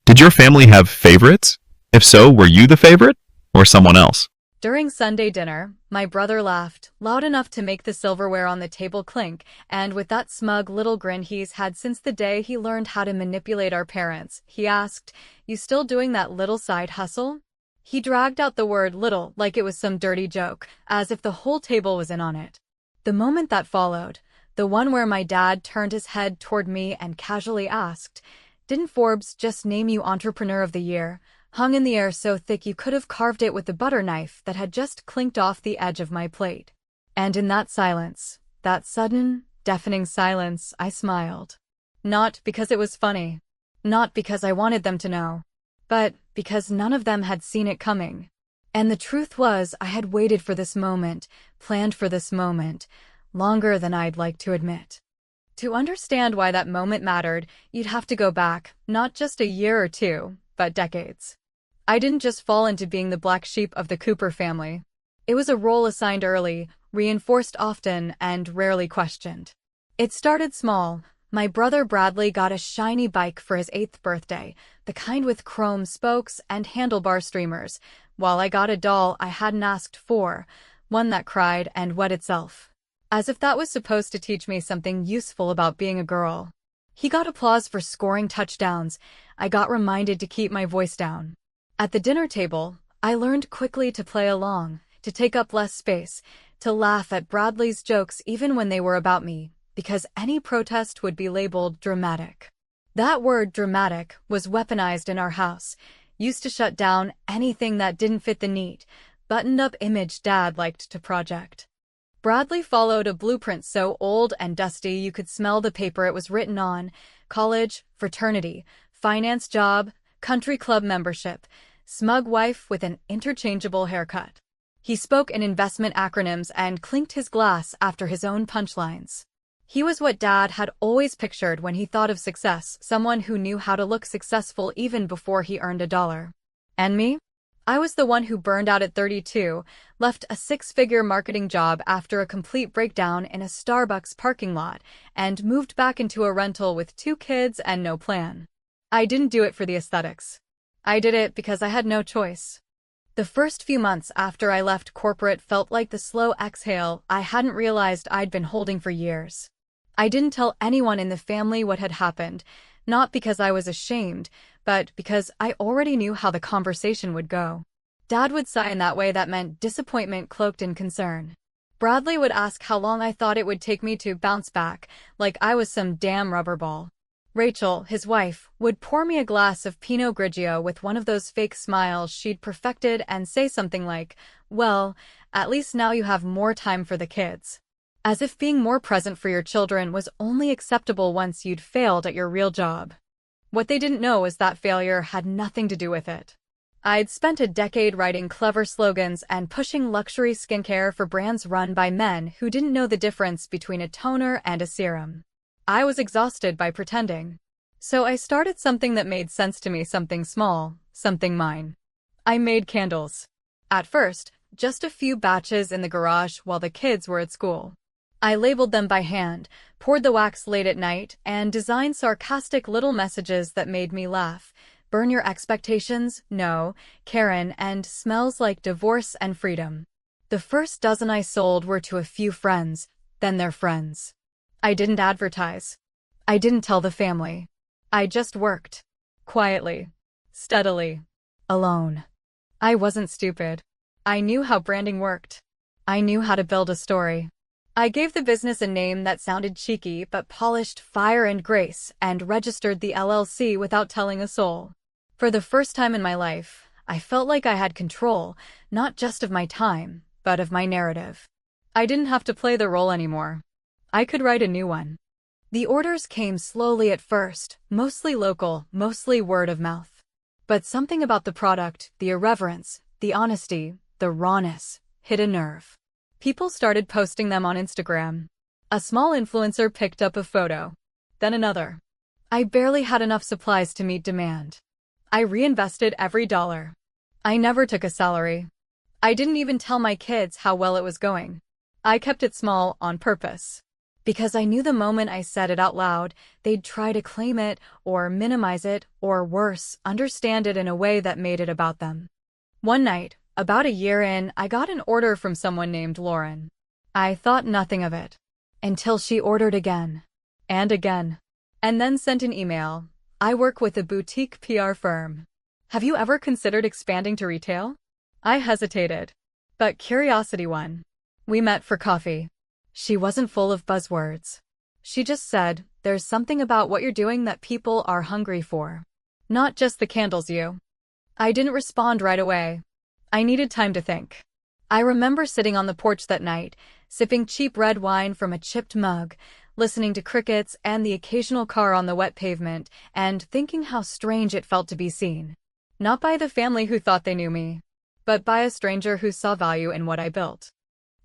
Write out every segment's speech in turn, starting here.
Did your family have favorites? If so, were you the favorite or someone else? During Sunday dinner, my brother laughed, loud enough to make the silverware on the table clink, and with that smug little grin he's had since the day he learned how to manipulate our parents, he asked, "You still doing that little side hustle?" He dragged out the word little like it was some dirty joke, as if the whole table was in on it. The moment that followed, the one where my dad turned his head toward me and casually asked, "Didn't Forbes just name you Entrepreneur of the Year?" hung in the air so thick you could have carved it with the butter knife that had just clinked off the edge of my plate. And in that silence, that sudden, deafening silence, I smiled. Not because it was funny. Not because I wanted them to know. But because none of them had seen it coming. And the truth was, I had waited for this moment, planned for this moment, longer than I'd like to admit. To understand why that moment mattered, you'd have to go back, not just a year or two, but decades. I didn't just fall into being the black sheep of the Cooper family. It was a role assigned early, reinforced often, and rarely questioned. It started small. My brother Bradley got a shiny bike for his 8th birthday, the kind with chrome spokes and handlebar streamers, while I got a doll I hadn't asked for, one that cried and wet itself. As if that was supposed to teach me something useful about being a girl. He got applause for scoring touchdowns. I got reminded to keep my voice down. At the dinner table, I learned quickly to play along, to take up less space, to laugh at Bradley's jokes even when they were about me, because any protest would be labeled dramatic. That word dramatic was weaponized in our house, used to shut down anything that didn't fit the neat, buttoned-up image Dad liked to project. Bradley followed a blueprint so old and dusty you could smell the paper it was written on: college, fraternity, finance job, country club membership, smug wife with an interchangeable haircut. He spoke in investment acronyms and clinked his glass after his own punchlines. He was what Dad had always pictured when he thought of success, someone who knew how to look successful even before he earned a dollar. And me? I was the one who burned out at 32, left a 6-figure marketing job after a complete breakdown in a Starbucks parking lot, and moved back into a rental with 2 kids and no plan. I didn't do it for the aesthetics. I did it because I had no choice. The first few months after I left corporate felt like the slow exhale I hadn't realized I'd been holding for years. I didn't tell anyone in the family what had happened, not because I was ashamed, but because I already knew how the conversation would go. Dad would sigh in that way that meant disappointment cloaked in concern. Bradley would ask how long I thought it would take me to bounce back, like I was some damn rubber ball. Rachel, his wife, would pour me a glass of Pinot Grigio with one of those fake smiles she'd perfected and say something like, "Well, at least now you have more time for the kids." As if being more present for your children was only acceptable once you'd failed at your real job. What they didn't know was that failure had nothing to do with it. I'd spent a decade writing clever slogans and pushing luxury skincare for brands run by men who didn't know the difference between a toner and a serum. I was exhausted by pretending. So I started something that made sense to me, something small, something mine. I made candles. At first, just a few batches in the garage while the kids were at school. I labeled them by hand, poured the wax late at night, and designed sarcastic little messages that made me laugh. "Burn your expectations," "No," "Karen," and "Smells like divorce and freedom." The first dozen I sold were to a few friends, then their friends. I didn't advertise. I didn't tell the family. I just worked. Quietly. Steadily. Alone. I wasn't stupid. I knew how branding worked. I knew how to build a story. I gave the business a name that sounded cheeky but polished Fire and Grace and registered the LLC without telling a soul. For the first time in my life, I felt like I had control, not just of my time, but of my narrative. I didn't have to play the role anymore. I could write a new one. The orders came slowly at first, mostly local, mostly word of mouth. But something about the product, the irreverence, the honesty, the rawness, hit a nerve. People started posting them on Instagram. A small influencer picked up a photo. Then another. I barely had enough supplies to meet demand. I reinvested every dollar. I never took a salary. I didn't even tell my kids how well it was going. I kept it small on purpose. Because I knew the moment I said it out loud, they'd try to claim it, or minimize it, or worse, understand it in a way that made it about them. One night, about a year in, I got an order from someone named Lauren. I thought nothing of it. Until she ordered again. And again. And then sent an email. I work with a boutique PR firm. Have you ever considered expanding to retail? I hesitated. But curiosity won. We met for coffee. She wasn't full of buzzwords. She just said, there's something about what you're doing that people are hungry for. Not just the candles you. I didn't respond right away. I needed time to think. I remember sitting on the porch that night, sipping cheap red wine from a chipped mug, listening to crickets and the occasional car on the wet pavement, and thinking how strange it felt to be seen. Not by the family who thought they knew me, but by a stranger who saw value in what I built.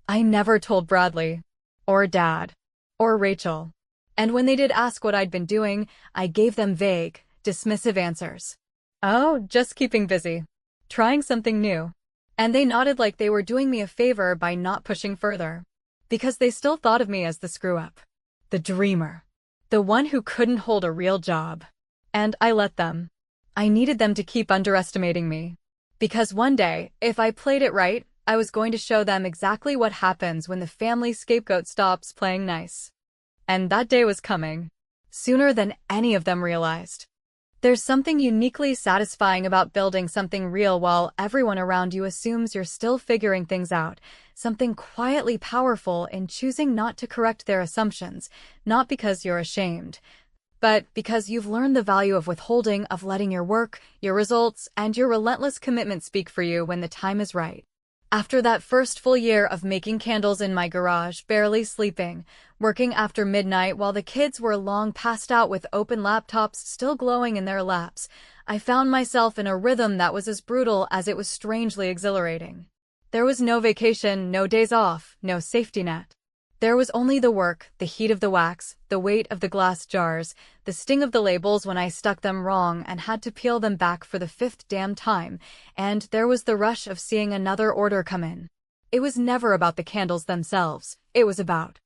I never told Bradley, or Dad, or Rachel. And when they did ask what I'd been doing, I gave them vague, dismissive answers. Oh, just keeping busy. Trying something new. And they nodded like they were doing me a favor by not pushing further. Because they still thought of me as the screw-up. The dreamer. The one who couldn't hold a real job. And I let them. I needed them to keep underestimating me. Because one day, if I played it right, I was going to show them exactly what happens when the family scapegoat stops playing nice. And that day was coming. Sooner than any of them realized. There's something uniquely satisfying about building something real while everyone around you assumes you're still figuring things out, something quietly powerful in choosing not to correct their assumptions, not because you're ashamed, but because you've learned the value of withholding, of letting your work, your results, and your relentless commitment speak for you when the time is right. After that first full year of making candles in my garage, barely sleeping, working after midnight while the kids were long passed out with open laptops still glowing in their laps, I found myself in a rhythm that was as brutal as it was strangely exhilarating. There was no vacation, no days off, no safety net. There was only the work, the heat of the wax, the weight of the glass jars, the sting of the labels when I stuck them wrong and had to peel them back for the fifth damn time, and there was the rush of seeing another order come in. It was never about the candles themselves, it was about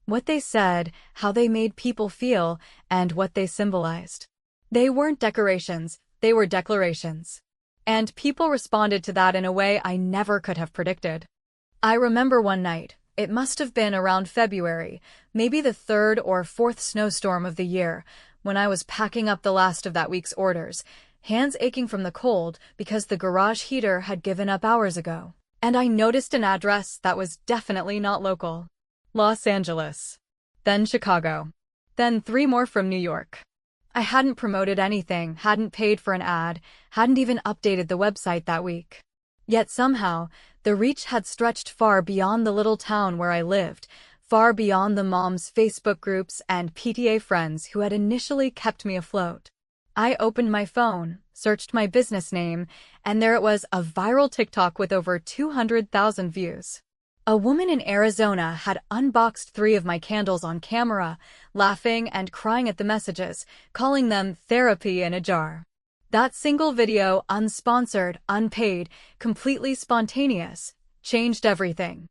what they said, how they made people feel, and what they symbolized. They weren't decorations, they were declarations. And people responded to that in a way I never could have predicted. I remember one night, it must have been around February, maybe the third or fourth snowstorm of the year, when I was packing up the last of that week's orders, hands aching from the cold because the garage heater had given up hours ago. And I noticed an address that was definitely not local. Los Angeles. Then Chicago. Then 3 more from New York. I hadn't promoted anything, hadn't paid for an ad, hadn't even updated the website that week. Yet somehow, the reach had stretched far beyond the little town where I lived, far beyond the moms' Facebook groups and PTA friends who had initially kept me afloat. I opened my phone, searched my business name, and there it was, a viral TikTok with over 200,000 views. A woman in Arizona had unboxed 3 of my candles on camera, laughing and crying at the messages, calling them therapy in a jar. That single video, unsponsored, unpaid, completely spontaneous, changed everything.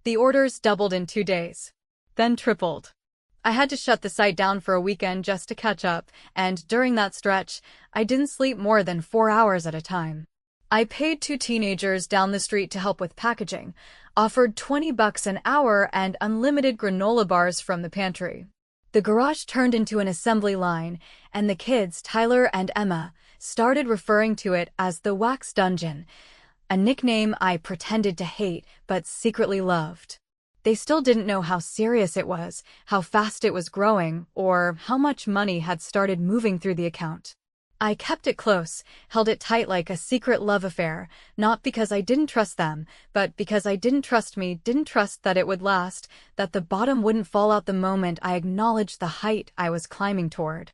The orders doubled in 2 days. Then tripled. I had to shut the site down for a weekend just to catch up, and during that stretch, I didn't sleep more than 4 hours at a time. I paid 2 teenagers down the street to help with packaging, offered $20 an hour and unlimited granola bars from the pantry. The garage turned into an assembly line, and the kids, Tyler and Emma, started referring to it as the Wax Dungeon, a nickname I pretended to hate but secretly loved. They still didn't know how serious it was, how fast it was growing, or how much money had started moving through the account. I kept it close, held it tight like a secret love affair, not because I didn't trust them, but because I didn't trust me, didn't trust that it would last, that the bottom wouldn't fall out the moment I acknowledged the height I was climbing toward.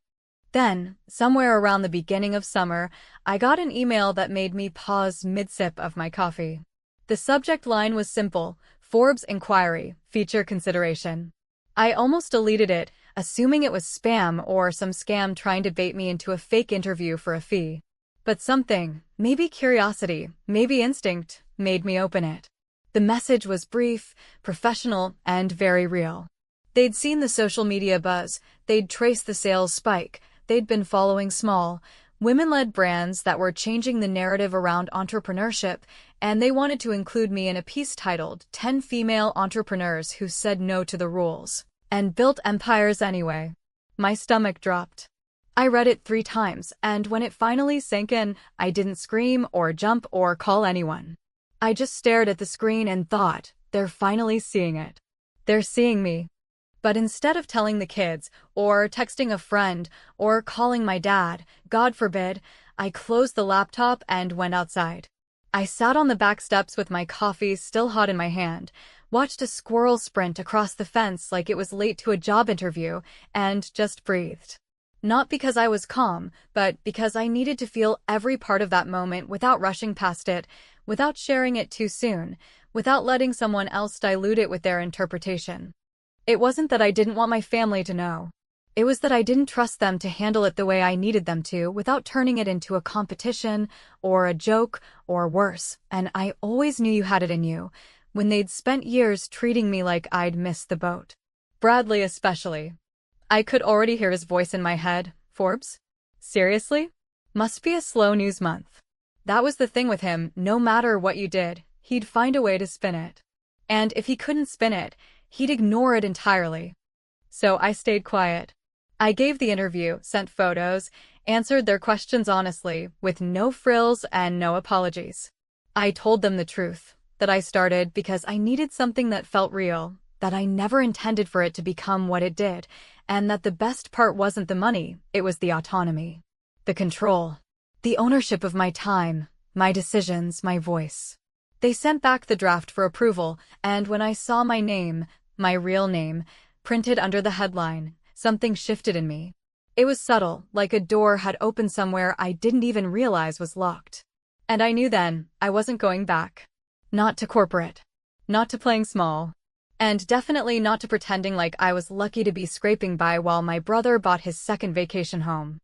Then, somewhere around the beginning of summer, I got an email that made me pause mid-sip of my coffee. The subject line was simple: Forbes inquiry, feature consideration. I almost deleted it, assuming it was spam or some scam trying to bait me into a fake interview for a fee. But something, maybe curiosity, maybe instinct, made me open it. The message was brief, professional, and very real. They'd seen the social media buzz, they'd traced the sales spike, they'd been following small, women-led brands that were changing the narrative around entrepreneurship, and they wanted to include me in a piece titled 10 Female Entrepreneurs Who Said No to the Rules and Built Empires Anyway. My stomach dropped. I read it 3 times, and when it finally sank in, I didn't scream or jump or call anyone. I just stared at the screen and thought, they're finally seeing it. They're seeing me. But instead of telling the kids, or texting a friend, or calling my dad, God forbid, I closed the laptop and went outside. I sat on the back steps with my coffee still hot in my hand, watched a squirrel sprint across the fence like it was late to a job interview, and just breathed. Not because I was calm, but because I needed to feel every part of that moment without rushing past it, without sharing it too soon, without letting someone else dilute it with their interpretation. It wasn't that I didn't want my family to know. It was that I didn't trust them to handle it the way I needed them to without turning it into a competition or a joke or worse, and I always knew you had it in you, when they'd spent years treating me like I'd missed the boat. Bradley especially. I could already hear his voice in my head. Forbes? Seriously? Must be a slow news month. That was the thing with him, no matter what you did, he'd find a way to spin it. And if he couldn't spin it, he'd ignore it entirely. So I stayed quiet. I gave the interview, sent photos, answered their questions honestly, with no frills and no apologies. I told them the truth, that I started because I needed something that felt real, that I never intended for it to become what it did, and that the best part wasn't the money, it was the autonomy. The control. The ownership of my time, my decisions, my voice. They sent back the draft for approval, and when I saw my name, my real name, printed under the headline, something shifted in me. It was subtle, like a door had opened somewhere I didn't even realize was locked. And I knew then, I wasn't going back. Not to corporate. Not to playing small. And definitely not to pretending like I was lucky to be scraping by while my brother bought his second vacation home.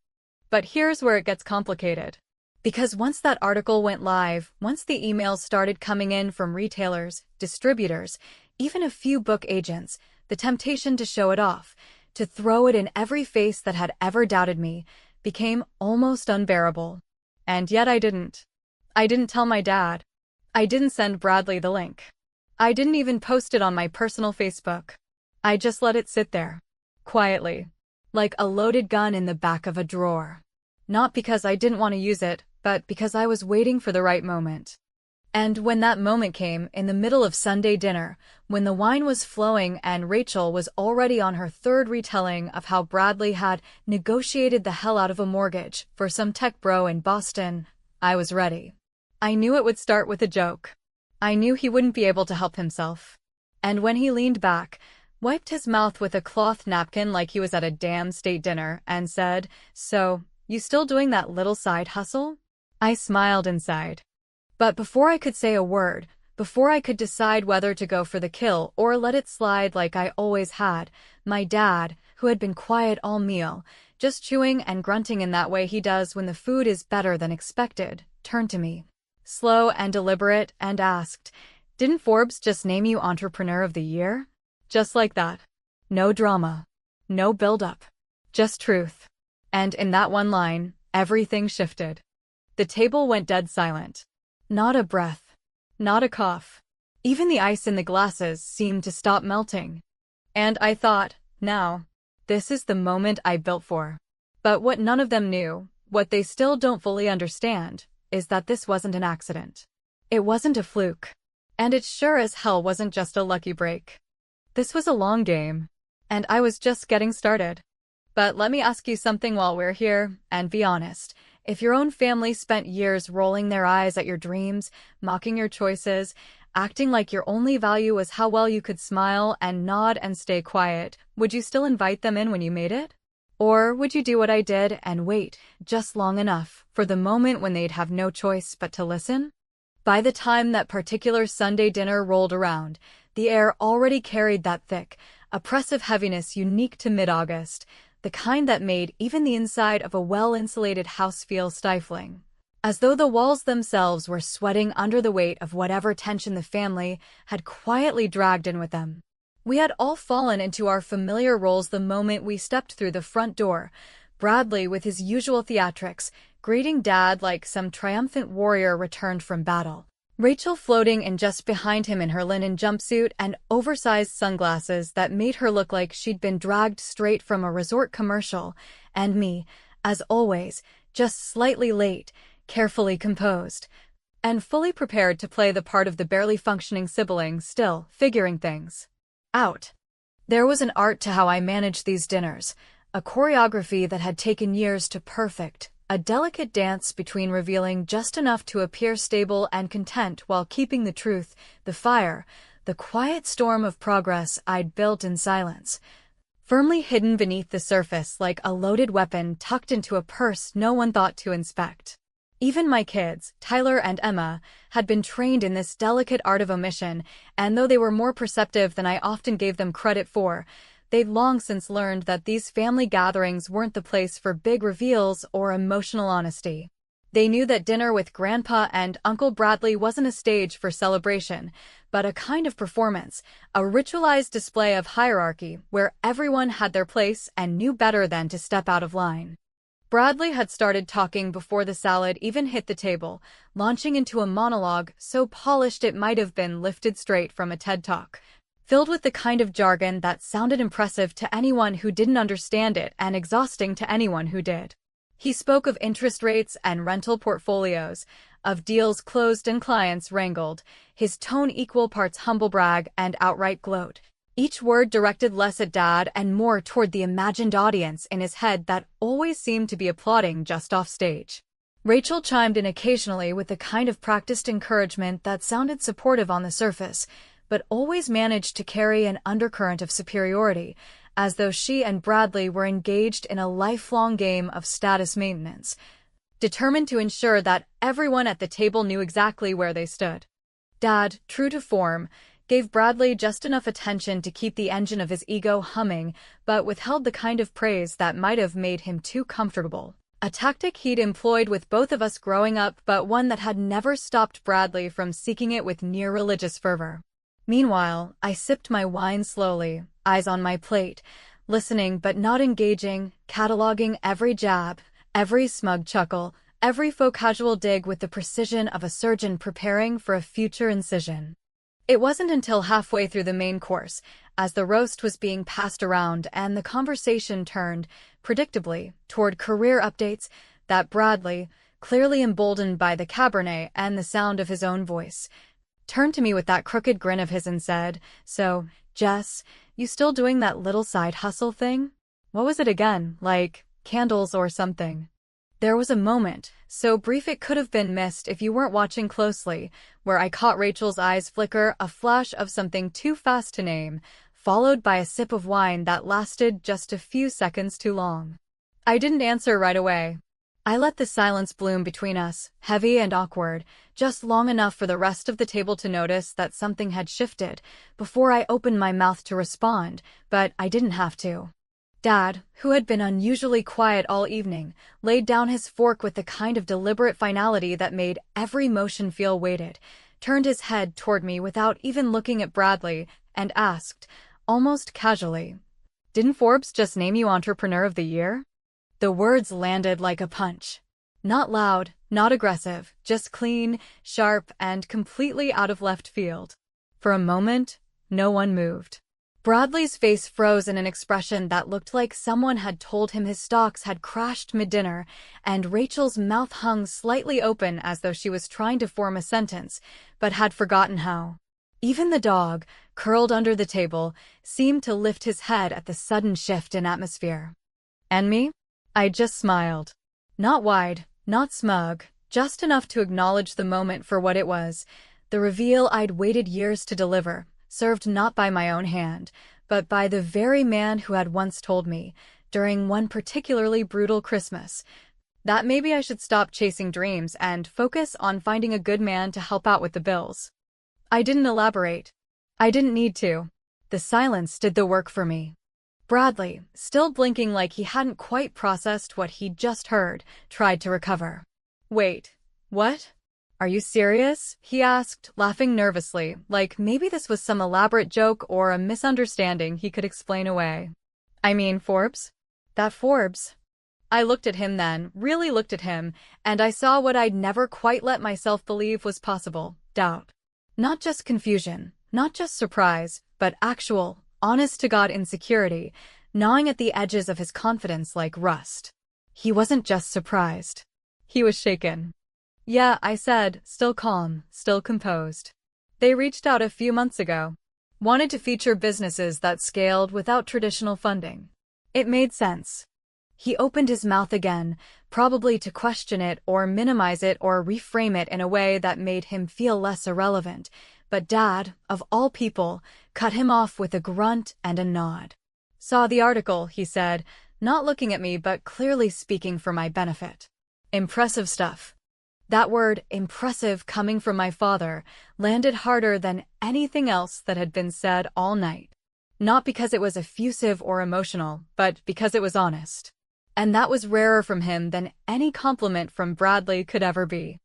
But here's where it gets complicated. Because once that article went live, once the emails started coming in from retailers, distributors, even a few book agents, the temptation to show it off, to throw it in every face that had ever doubted me, became almost unbearable. And yet I didn't. I didn't tell my dad. I didn't send Bradley the link. I didn't even post it on my personal Facebook. I just let it sit there. Quietly. Like a loaded gun in the back of a drawer. Not because I didn't want to use it, but because I was waiting for the right moment. And when that moment came, in the middle of Sunday dinner, when the wine was flowing and Rachel was already on her 3rd retelling of how Bradley had negotiated the hell out of a mortgage for some tech bro in Boston, I was ready. I knew it would start with a joke. I knew he wouldn't be able to help himself. And when he leaned back, wiped his mouth with a cloth napkin like he was at a damn state dinner, and said, "So, you still doing that little side hustle?" I smiled inside. But before I could say a word, before I could decide whether to go for the kill or let it slide like I always had, my dad, who had been quiet all meal, just chewing and grunting in that way he does when the food is better than expected, turned to me, slow and deliberate, and asked, "Didn't Forbes just name you Entrepreneur of the Year?" Just like that. No drama. No build-up. Just truth. And in that one line, everything shifted. The table went dead silent. Not a breath. Not a cough. Even the ice in the glasses seemed to stop melting. And I thought, now, this is the moment I built for. But what none of them knew, what they still don't fully understand, is that this wasn't an accident. It wasn't a fluke. And it sure as hell wasn't just a lucky break. This was a long game. And I was just getting started. But let me ask you something while we're here, and be honest. If your own family spent years rolling their eyes at your dreams, mocking your choices, acting like your only value was how well you could smile and nod and stay quiet, would you still invite them in when you made it? Or would you do what I did and wait, just long enough, for the moment when they'd have no choice but to listen? By the time that particular Sunday dinner rolled around, the air already carried that thick, oppressive heaviness unique to mid-August, the kind that made even the inside of a well-insulated house feel stifling, as though the walls themselves were sweating under the weight of whatever tension the family had quietly dragged in with them. We had all fallen into our familiar roles the moment we stepped through the front door. Bradley, with his usual theatrics, greeting Dad like some triumphant warrior returned from battle. Rachel floating in just behind him in her linen jumpsuit and oversized sunglasses that made her look like she'd been dragged straight from a resort commercial, and me, as always, just slightly late, carefully composed, and fully prepared to play the part of the barely functioning sibling still figuring things out. There was an art to how I managed these dinners, a choreography that had taken years to perfect, a delicate dance between revealing just enough to appear stable and content while keeping the truth, the fire, the quiet storm of progress I'd built in silence, firmly hidden beneath the surface like a loaded weapon tucked into a purse no one thought to inspect. Even my kids, Tyler and Emma, had been trained in this delicate art of omission, and though they were more perceptive than I often gave them credit for, they'd long since learned that these family gatherings weren't the place for big reveals or emotional honesty. They knew that dinner with Grandpa and Uncle Bradley wasn't a stage for celebration, but a kind of performance, a ritualized display of hierarchy where everyone had their place and knew better than to step out of line. Bradley had started talking before the salad even hit the table, launching into a monologue so polished it might have been lifted straight from a TED Talk, filled with the kind of jargon that sounded impressive to anyone who didn't understand it and exhausting to anyone who did. He spoke of interest rates and rental portfolios, of deals closed and clients wrangled, his tone equal parts humble brag and outright gloat. Each word directed less at Dad and more toward the imagined audience in his head that always seemed to be applauding just off stage. Rachel chimed in occasionally with the kind of practiced encouragement that sounded supportive on the surface, but always managed to carry an undercurrent of superiority, as though she and Bradley were engaged in a lifelong game of status maintenance, determined to ensure that everyone at the table knew exactly where they stood. Dad, true to form, gave Bradley just enough attention to keep the engine of his ego humming, but withheld the kind of praise that might have made him too comfortable. A tactic he'd employed with both of us growing up, but one that had never stopped Bradley from seeking it with near-religious fervor. Meanwhile, I sipped my wine slowly, eyes on my plate, listening but not engaging, cataloging every jab, every smug chuckle, every faux casual dig with the precision of a surgeon preparing for a future incision. It wasn't until halfway through the main course, as the roast was being passed around and the conversation turned, predictably, toward career updates, that Bradley, clearly emboldened by the Cabernet and the sound of his own voice, turned to me with that crooked grin of his and said, "So, Jess, you still doing that little side hustle thing? What was it again, like candles or something?" There was a moment, so brief it could have been missed if you weren't watching closely, where I caught Rachel's eyes flicker, a flash of something too fast to name, followed by a sip of wine that lasted just a few seconds too long. I didn't answer right away. I let the silence bloom between us, heavy and awkward, just long enough for the rest of the table to notice that something had shifted, before I opened my mouth to respond, but I didn't have to. Dad, who had been unusually quiet all evening, laid down his fork with the kind of deliberate finality that made every motion feel weighted, turned his head toward me without even looking at Bradley, and asked, almost casually, "Didn't Forbes just name you Entrepreneur of the Year?" The words landed like a punch. Not loud, not aggressive, just clean, sharp, and completely out of left field. For a moment, no one moved. Bradley's face froze in an expression that looked like someone had told him his stocks had crashed mid-dinner, and Rachel's mouth hung slightly open as though she was trying to form a sentence, but had forgotten how. Even the dog, curled under the table, seemed to lift his head at the sudden shift in atmosphere. And me? I just smiled. Not wide, not smug, just enough to acknowledge the moment for what it was, the reveal I'd waited years to deliver, served not by my own hand, but by the very man who had once told me, during one particularly brutal Christmas, that maybe I should stop chasing dreams and focus on finding a good man to help out with the bills. I didn't elaborate. I didn't need to. The silence did the work for me. Bradley, still blinking like he hadn't quite processed what he'd just heard, tried to recover. "Wait, what?" Are you serious? He asked, laughing nervously, like maybe this was some elaborate joke or a misunderstanding he could explain away. I mean, Forbes? That Forbes. I looked at him then, really looked at him, and I saw what I'd never quite let myself believe was possible: doubt. Not just confusion, not just surprise, but actual, honest-to-God insecurity, gnawing at the edges of his confidence like rust. He wasn't just surprised. He was shaken. Yeah, I said, still calm, still composed. They reached out a few months ago. Wanted to feature businesses that scaled without traditional funding. It made sense. He opened his mouth again, probably to question it or minimize it or reframe it in a way that made him feel less irrelevant, but Dad, of all people, cut him off with a grunt and a nod. Saw the article, he said, not looking at me but clearly speaking for my benefit. Impressive stuff. That word, impressive, coming from my father, landed harder than anything else that had been said all night. Not because it was effusive or emotional, but because it was honest. And that was rarer from him than any compliment from Bradley could ever be.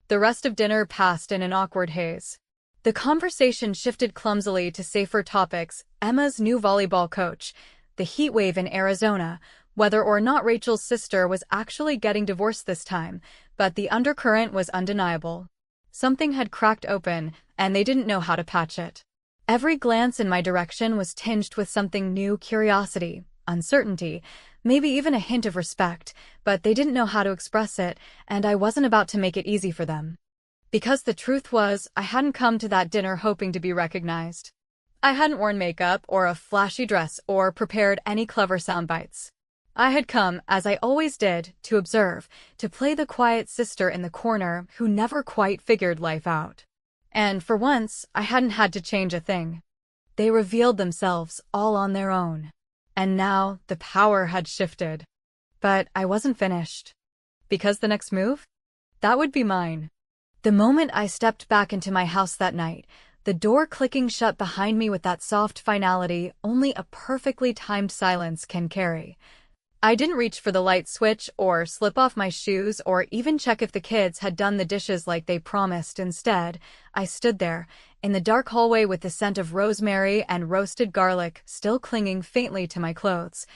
The rest of dinner passed in an awkward haze. The conversation shifted clumsily to safer topics: Emma's new volleyball coach, the heat wave in Arizona, whether or not Rachel's sister was actually getting divorced this time, but the undercurrent was undeniable. Something had cracked open, and they didn't know how to patch it. Every glance in my direction was tinged with something new: curiosity, uncertainty, maybe even a hint of respect, but they didn't know how to express it, and I wasn't about to make it easy for them. Because the truth was, I hadn't come to that dinner hoping to be recognized. I hadn't worn makeup or a flashy dress or prepared any clever sound bites. I had come, as I always did, to observe, to play the quiet sister in the corner who never quite figured life out. And for once, I hadn't had to change a thing. They revealed themselves all on their own. And now, the power had shifted. But I wasn't finished. Because the next move? That would be mine. The moment I stepped back into my house that night, the door clicking shut behind me with that soft finality only a perfectly timed silence can carry. I didn't reach for the light switch or slip off my shoes or even check if the kids had done the dishes like they promised. Instead, I stood there, in the dark hallway with the scent of rosemary and roasted garlic still clinging faintly to my clothes,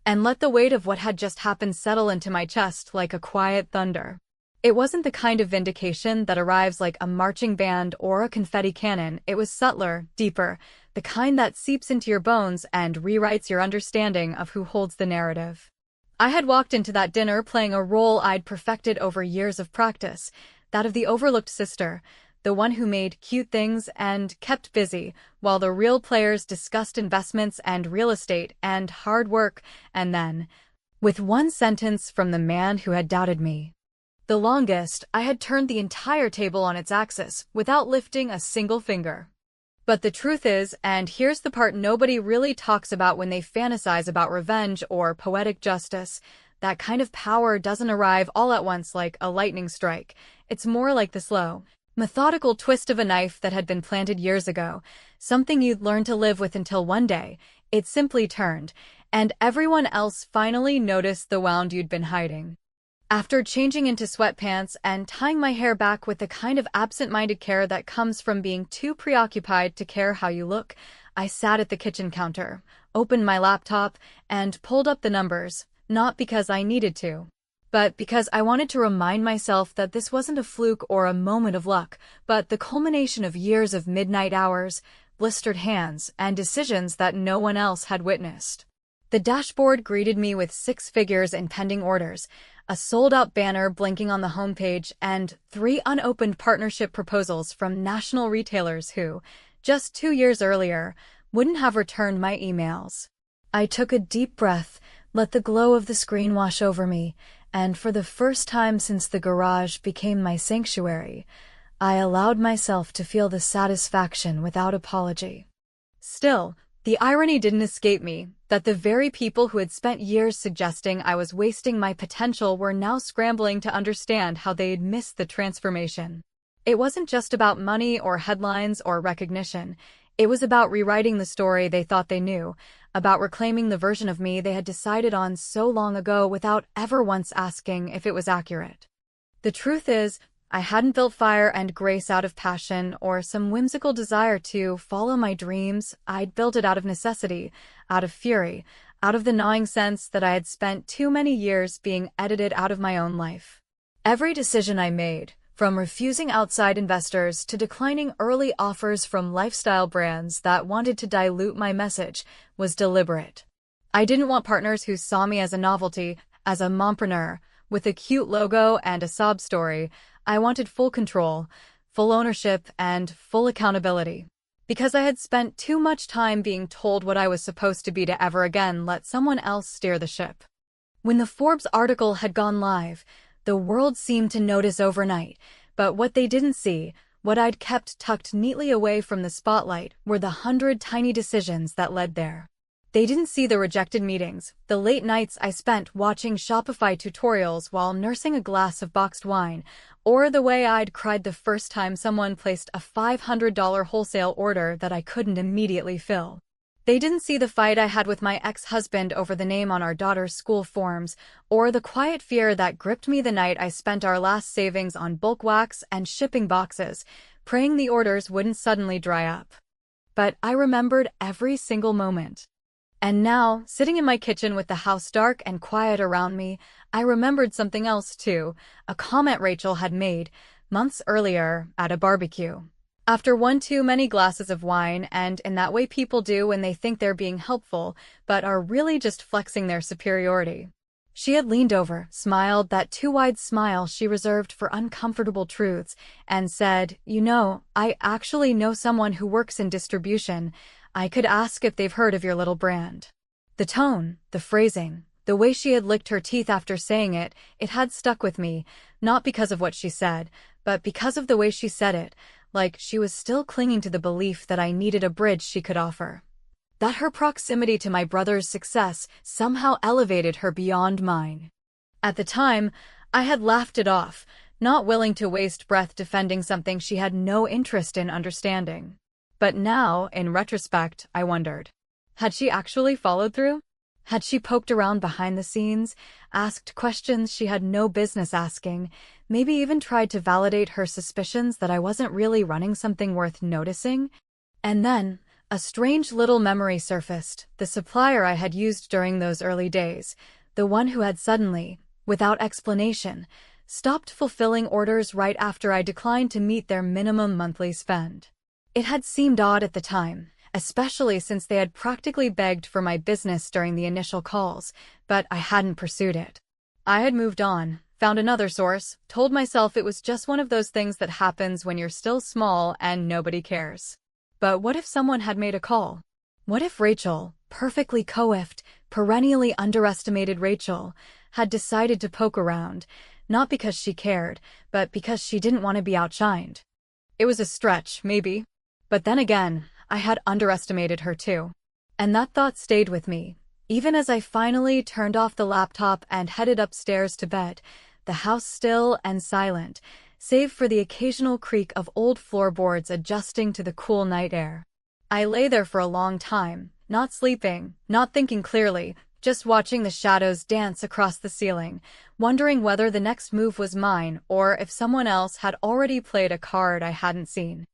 and let the weight of what had just happened settle into my chest like a quiet thunder. It wasn't the kind of vindication that arrives like a marching band or a confetti cannon. It was subtler, deeper, the kind that seeps into your bones and rewrites your understanding of who holds the narrative. I had walked into that dinner playing a role I'd perfected over years of practice, that of the overlooked sister, the one who made cute things and kept busy, while the real players discussed investments and real estate and hard work, and then, with one sentence from the man who had doubted me, the longest, I had turned the entire table on its axis without lifting a single finger. But the truth is, and here's the part nobody really talks about when they fantasize about revenge or poetic justice, that kind of power doesn't arrive all at once like a lightning strike. It's more like the slow, methodical twist of a knife that had been planted years ago, something you'd learn to live with until one day, it simply turned, and everyone else finally noticed the wound you'd been hiding. After changing into sweatpants and tying my hair back with the kind of absent-minded care that comes from being too preoccupied to care how you look, I sat at the kitchen counter, opened my laptop, and pulled up the numbers, not because I needed to, but because I wanted to remind myself that this wasn't a fluke or a moment of luck, but the culmination of years of midnight hours, blistered hands, and decisions that no one else had witnessed. The dashboard greeted me with 6 figures in pending orders, a sold-out banner blinking on the homepage, and 3 unopened partnership proposals from national retailers who, just 2 years earlier, wouldn't have returned my emails. I took a deep breath, let the glow of the screen wash over me, and for the first time since the garage became my sanctuary, I allowed myself to feel the satisfaction without apology. Still, the irony didn't escape me, that the very people who had spent years suggesting I was wasting my potential were now scrambling to understand how they'd missed the transformation. It wasn't just about money or headlines or recognition. It was about rewriting the story they thought they knew, about reclaiming the version of me they had decided on so long ago without ever once asking if it was accurate. The truth is, I hadn't built fire and grace out of passion or some whimsical desire to follow my dreams. I'd built it out of necessity, out of fury, out of the gnawing sense that I had spent too many years being edited out of my own life. Every decision I made, from refusing outside investors to declining early offers from lifestyle brands that wanted to dilute my message, was deliberate. I didn't want partners who saw me as a novelty, as a mompreneur, with a cute logo and a sob story. I wanted full control, full ownership, and full accountability. Because I had spent too much time being told what I was supposed to be to ever again let someone else steer the ship. When the Forbes article had gone live, the world seemed to notice overnight, but what they didn't see, what I'd kept tucked neatly away from the spotlight, were the 100 tiny decisions that led there. They didn't see the rejected meetings, the late nights I spent watching Shopify tutorials while nursing a glass of boxed wine, or the way I'd cried the first time someone placed a $500 wholesale order that I couldn't immediately fill. They didn't see the fight I had with my ex-husband over the name on our daughter's school forms, or the quiet fear that gripped me the night I spent our last savings on bulk wax and shipping boxes, praying the orders wouldn't suddenly dry up. But I remembered every single moment. And now, sitting in my kitchen with the house dark and quiet around me, I remembered something else too, a comment Rachel had made months earlier at a barbecue. After one too many glasses of wine, and in that way people do when they think they're being helpful, but are really just flexing their superiority. She had leaned over, smiled that too wide smile she reserved for uncomfortable truths, and said, "You know, I actually know someone who works in distribution. I could ask if they've heard of your little brand." The tone, the phrasing, the way she had licked her teeth after saying it, it had stuck with me, not because of what she said, but because of the way she said it, like she was still clinging to the belief that I needed a bridge she could offer. That her proximity to my brother's success somehow elevated her beyond mine. At the time, I had laughed it off, not willing to waste breath defending something she had no interest in understanding. But now, in retrospect, I wondered. Had she actually followed through? Had she poked around behind the scenes, asked questions she had no business asking, maybe even tried to validate her suspicions that I wasn't really running something worth noticing? And then, a strange little memory surfaced, the supplier I had used during those early days, the one who had suddenly, without explanation, stopped fulfilling orders right after I declined to meet their minimum monthly spend. It had seemed odd at the time, especially since they had practically begged for my business during the initial calls, but I hadn't pursued it. I had moved on, found another source, told myself it was just one of those things that happens when you're still small and nobody cares. But what if someone had made a call? What if Rachel, perfectly coiffed, perennially underestimated Rachel, had decided to poke around, not because she cared, but because she didn't want to be outshined? It was a stretch, maybe. But then again, I had underestimated her too. And that thought stayed with me, even as I finally turned off the laptop and headed upstairs to bed, the house still and silent, save for the occasional creak of old floorboards adjusting to the cool night air. I lay there for a long time, not sleeping, not thinking clearly, just watching the shadows dance across the ceiling, wondering whether the next move was mine or if someone else had already played a card I hadn't seen.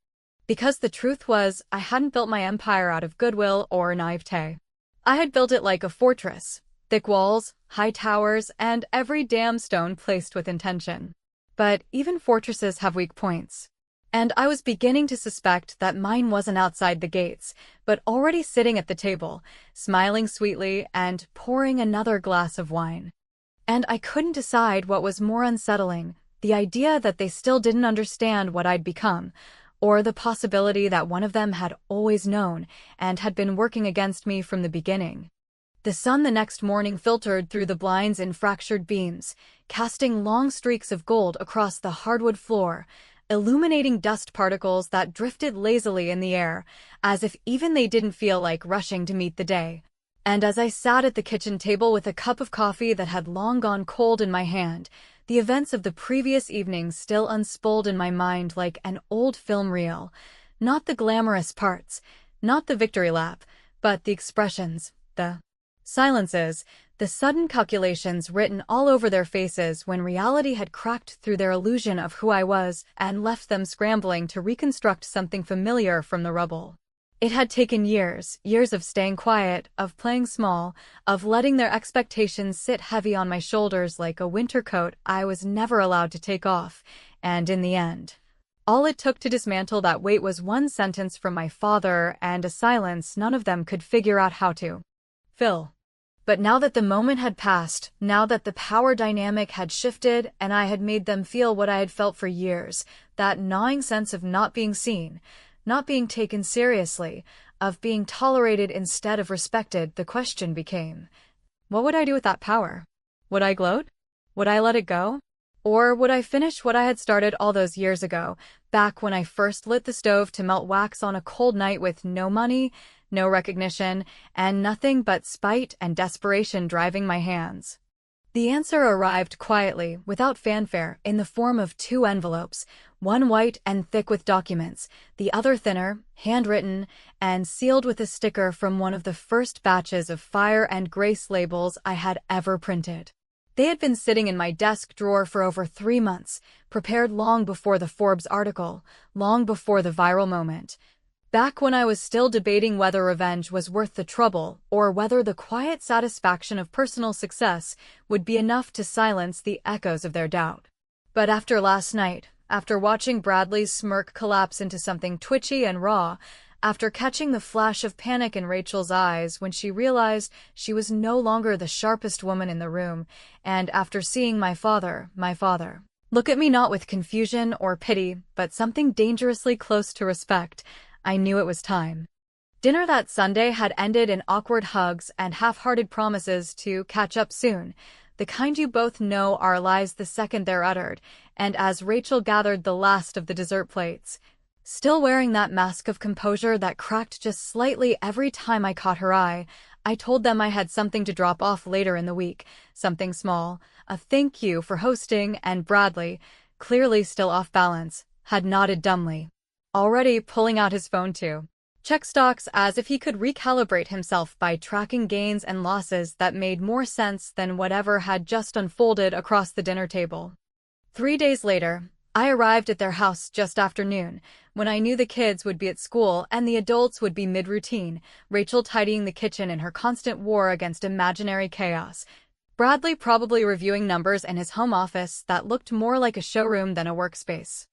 Because the truth was, I hadn't built my empire out of goodwill or naivete. I had built it like a fortress, thick walls, high towers, and every damn stone placed with intention. But even fortresses have weak points. And I was beginning to suspect that mine wasn't outside the gates, but already sitting at the table, smiling sweetly and pouring another glass of wine. And I couldn't decide what was more unsettling, the idea that they still didn't understand what I'd become, or the possibility that one of them had always known and had been working against me from the beginning. The sun the next morning filtered through the blinds in fractured beams, casting long streaks of gold across the hardwood floor, illuminating dust particles that drifted lazily in the air, as if even they didn't feel like rushing to meet the day. And as I sat at the kitchen table with a cup of coffee that had long gone cold in my hand, the events of the previous evening still unspooled in my mind like an old film reel. Not the glamorous parts, not the victory lap, but the expressions, the Silences, the sudden calculations written all over their faces when reality had cracked through their illusion of who I was and left them scrambling to reconstruct something familiar from the rubble. It had taken years, years of staying quiet, of playing small, of letting their expectations sit heavy on my shoulders like a winter coat I was never allowed to take off, and in the end, all it took to dismantle that weight was one sentence from my father and a silence none of them could figure out how to fill. But now that the moment had passed, now that the power dynamic had shifted and I had made them feel what I had felt for years, that gnawing sense of not being seen, not being taken seriously, of being tolerated instead of respected, the question became, what would I do with that power? Would I gloat? Would I let it go? Or would I finish what I had started all those years ago, back when I first lit the stove to melt wax on a cold night with no money, no recognition, and nothing but spite and desperation driving my hands? The answer arrived quietly, without fanfare, in the form of 2 envelopes, one white and thick with documents, the other thinner, handwritten, and sealed with a sticker from one of the first batches of Fire and Grace labels I had ever printed. They had been sitting in my desk drawer for over 3 months, prepared long before the Forbes article, long before the viral moment. Back when I was still debating whether revenge was worth the trouble or whether the quiet satisfaction of personal success would be enough to silence the echoes of their doubt. But after last night, after watching Bradley's smirk collapse into something twitchy and raw, after catching the flash of panic in Rachel's eyes when she realized she was no longer the sharpest woman in the room, and after seeing my father, look at me not with confusion or pity, but something dangerously close to respect, I knew it was time. Dinner that Sunday had ended in awkward hugs and half-hearted promises to catch up soon, the kind you both know are lies the second they're uttered, and as Rachel gathered the last of the dessert plates, still wearing that mask of composure that cracked just slightly every time I caught her eye, I told them I had something to drop off later in the week, something small, a thank you for hosting, and Bradley, clearly still off balance, had nodded dumbly, already pulling out his phone to check stocks as if he could recalibrate himself by tracking gains and losses that made more sense than whatever had just unfolded across the dinner table. 3 days later, I arrived at their house just after noon, when I knew the kids would be at school and the adults would be mid-routine, Rachel tidying the kitchen in her constant war against imaginary chaos, Bradley probably reviewing numbers in his home office that looked more like a showroom than a workspace.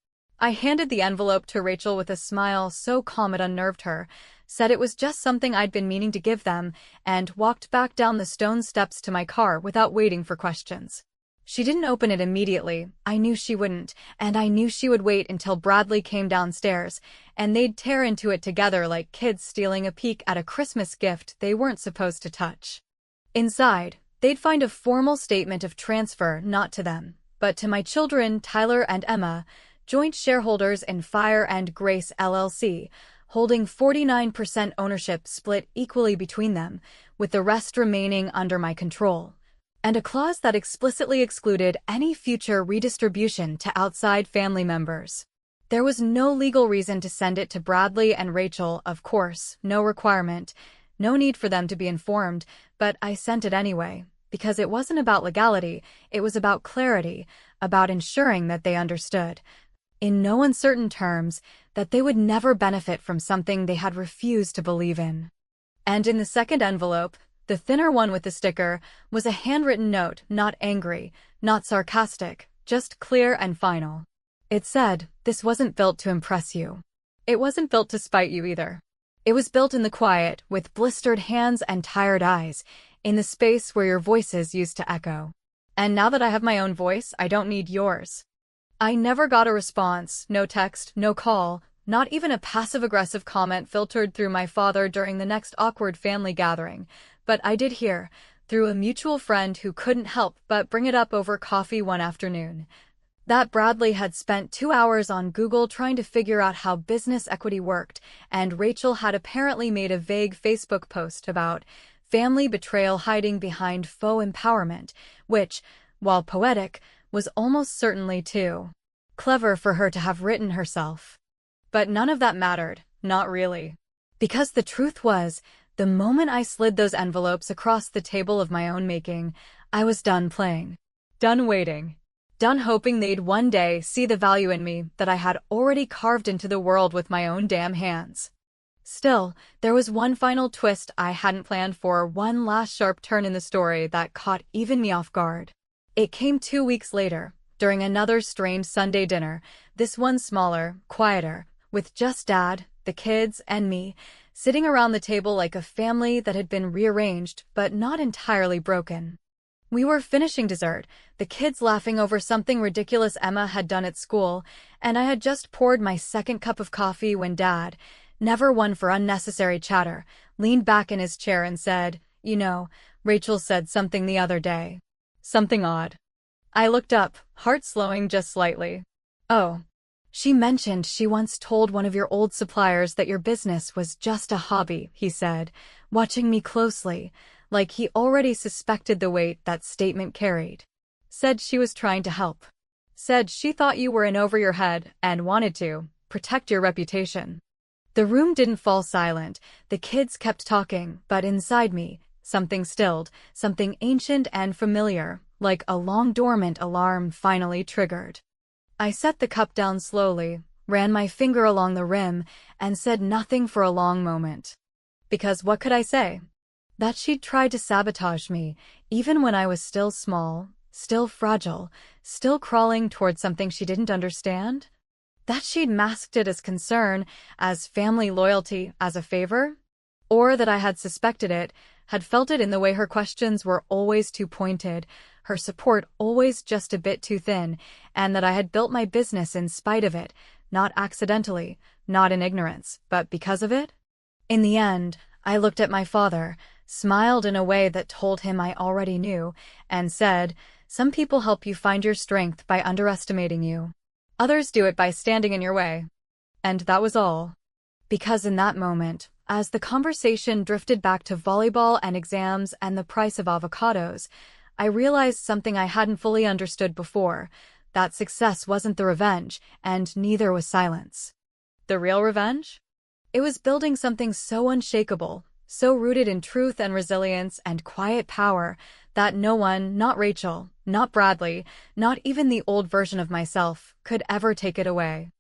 I handed the envelope to Rachel with a smile so calm it unnerved her, said it was just something I'd been meaning to give them, and walked back down the stone steps to my car without waiting for questions. She didn't open it immediately, I knew she wouldn't, and I knew she would wait until Bradley came downstairs, and they'd tear into it together like kids stealing a peek at a Christmas gift they weren't supposed to touch. Inside, they'd find a formal statement of transfer not to them, but to my children Tyler and Emma, joint shareholders in Fire and Grace LLC, holding 49% ownership split equally between them, with the rest remaining under my control, and a clause that explicitly excluded any future redistribution to outside family members. There was no legal reason to send it to Bradley and Rachel, of course, no requirement, no need for them to be informed, but I sent it anyway, because it wasn't about legality, it was about clarity, about ensuring that they understood, in no uncertain terms, that they would never benefit from something they had refused to believe in. And in the second envelope, the thinner one with the sticker, was a handwritten note, not angry, not sarcastic, just clear and final. It said, "This wasn't built to impress you. It wasn't built to spite you either. It was built in the quiet, with blistered hands and tired eyes, in the space where your voices used to echo. And now that I have my own voice, I don't need yours." I never got a response, no text, no call, not even a passive-aggressive comment filtered through my father during the next awkward family gathering, but I did hear, through a mutual friend who couldn't help but bring it up over coffee one afternoon, that Bradley had spent 2 hours on Google trying to figure out how business equity worked, and Rachel had apparently made a vague Facebook post about family betrayal hiding behind faux empowerment, which, while poetic, was almost certainly too clever for her to have written herself. But none of that mattered, not really. Because the truth was, The moment I slid those envelopes across the table of my own making, I was done playing. Done waiting. Done hoping they'd one day see the value in me that I had already carved into the world with my own damn hands. Still, there was one final twist I hadn't planned for, one last sharp turn in the story that caught even me off guard. It came 2 weeks later, during another strange Sunday dinner, this one smaller, quieter, with just Dad, the kids, and me, sitting around the table like a family that had been rearranged but not entirely broken. We were finishing dessert, the kids laughing over something ridiculous Emma had done at school, and I had just poured my second cup of coffee when Dad, never one for unnecessary chatter, leaned back in his chair and said, "You know, Rachel said something the other day. Something odd." I looked up, heart slowing just slightly. "Oh. She mentioned she once told one of your old suppliers that your business was just a hobby," he said, watching me closely, like he already suspected the weight that statement carried. "Said she was trying to help. Said she thought you were in over your head and wanted to protect your reputation." The room didn't fall silent. The kids kept talking, but inside me, something stilled, something ancient and familiar, like a long-dormant alarm finally triggered. I set the cup down slowly, ran my finger along the rim, and said nothing for a long moment. Because what could I say? That she'd tried to sabotage me, even when I was still small, still fragile, still crawling towards something she didn't understand? That she'd masked it as concern, as family loyalty, as a favor? Or that I had suspected it, had felt it in the way her questions were always too pointed, her support always just a bit too thin, and that I had built my business in spite of it, not accidentally, not in ignorance, but because of it? In the end, I looked at my father, smiled in a way that told him I already knew, and said, "Some people help you find your strength by underestimating you. Others do it by standing in your way." And that was all. Because in that moment, as the conversation drifted back to volleyball and exams and the price of avocados, I realized something I hadn't fully understood before, that success wasn't the revenge, and neither was silence. The real revenge? It was building something so unshakable, so rooted in truth and resilience and quiet power, that no one, not Rachel, not Bradley, not even the old version of myself, could ever take it away.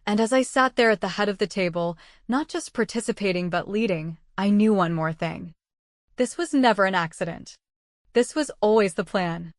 And as I sat there at the head of the table, not just participating but leading, I knew one more thing. This was never an accident. This was always the plan.